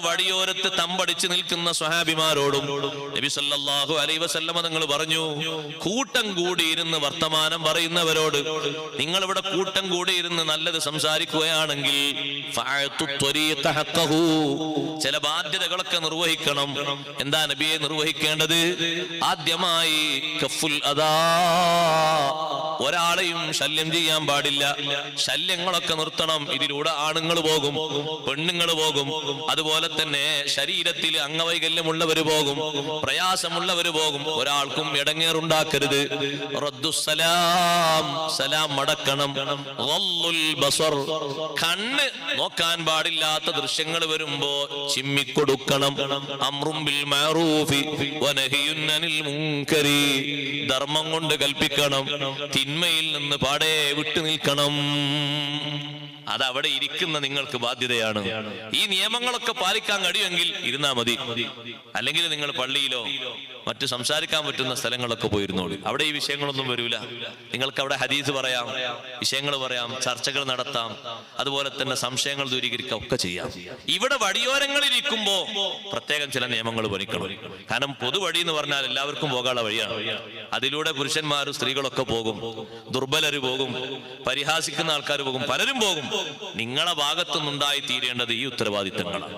വടിയോരത്ത് തമ്പടിച്ച് നിൽക്കുന്ന സ്വഹാബിമാരോടും നബി സല്ലല്ലാഹു അലൈഹി വസല്ലമ തങ്ങൾ പറഞ്ഞു, കൂട്ടം കൂടിയിരുന്ന് വർത്തമാനം പറയുന്നവരോട്, നിങ്ങൾ ഇവിടെ കൂട്ടം കൂടിയിരുന്ന് നല്ലത് സംസാരിക്കുകയാണെങ്കിൽ ചില ബാധ്യതകളൊക്കെ നിർവഹിക്കണം. എന്താ നബിയെ നിർവഹിക്കേണ്ടത്? ആദ്യമായി കഫുൽ അദാ, ഒരാളെയും ശല്യം ചെയ്യാൻ പാടില്ല. ശല്യങ്ങളൊക്കെ നിർത്തണം. ഇതിലൂടെ ആണുങ്ങൾ പോകും, പെണ്ണുങ്ങൾ പോകും, അതുപോലെ തന്നെ ശരീരത്തിൽ അംഗവൈകല്യമുള്ളവർ പോകും, പ്രയാസമുള്ളവർ പോകും. ഒരാൾക്കും ഇടങ്ങേറുണ്ടാക്കരുത്. റദ്ദുസ്സലാം, സലാം മടക്കണം. ഗള്ളുൽ ബസർ, കണ്ണ് നോക്കാൻ പാടില്ലാത്ത ദൃശ്യങ്ങൾ വരുമ്പോ ചിമ്മിക്കൊടുക്കണം. അംറും ബിൽ മഅറൂഫി വനഹിയുൻ അനിൽ മുൻകരി, ധർമ്മം കൊണ്ട് കൽപ്പിക്കണം, തിന്മയിൽ നിന്ന് പാടെ വിട്ടു നിൽക്കണം. അതവിടെ ഇരിക്കുന്ന നിങ്ങൾക്ക് ബാധ്യതയാണ്. ഈ നിയമങ്ങളൊക്കെ പാലിക്കാൻ കഴിയുമെങ്കിൽ ഇരുന്നാ മതി. അല്ലെങ്കിൽ നിങ്ങൾ പള്ളിയിലോ മറ്റു സംസാരിക്കാൻ പറ്റുന്ന സ്ഥലങ്ങളൊക്കെ പോയിരുന്നോളൂ. അവിടെ ഈ വിഷയങ്ങളൊന്നും വരൂല. നിങ്ങൾക്ക് അവിടെ ഹദീസ് പറയാം, വിഷയങ്ങൾ പറയാം, ചർച്ചകൾ നടത്താം, അതുപോലെ തന്നെ സംശയങ്ങൾ ദൂരീകരിക്കാം, ഒക്കെ ചെയ്യാം. ഇവിടെ വഴിയോരങ്ങളിൽ ഇരിക്കുമ്പോ പ്രത്യേകം ചില നിയമങ്ങൾ പാലിക്കണം. കാരണം പൊതുവഴി എന്ന് പറഞ്ഞാൽ എല്ലാവർക്കും പോകാനുള്ള വഴിയാണ്. അതിലൂടെ പുരുഷന്മാരും സ്ത്രീകളൊക്കെ പോകും, ദുർബലര് പോകും, പരിഹാസിക്കുന്ന ആൾക്കാർ പോകും, പലരും പോകും. നിങ്ങളെ ഭാഗത്തുനിന്നുണ്ടായി തീരേണ്ടത് ഈ ഉത്തരവാദിത്തങ്ങളാണ്.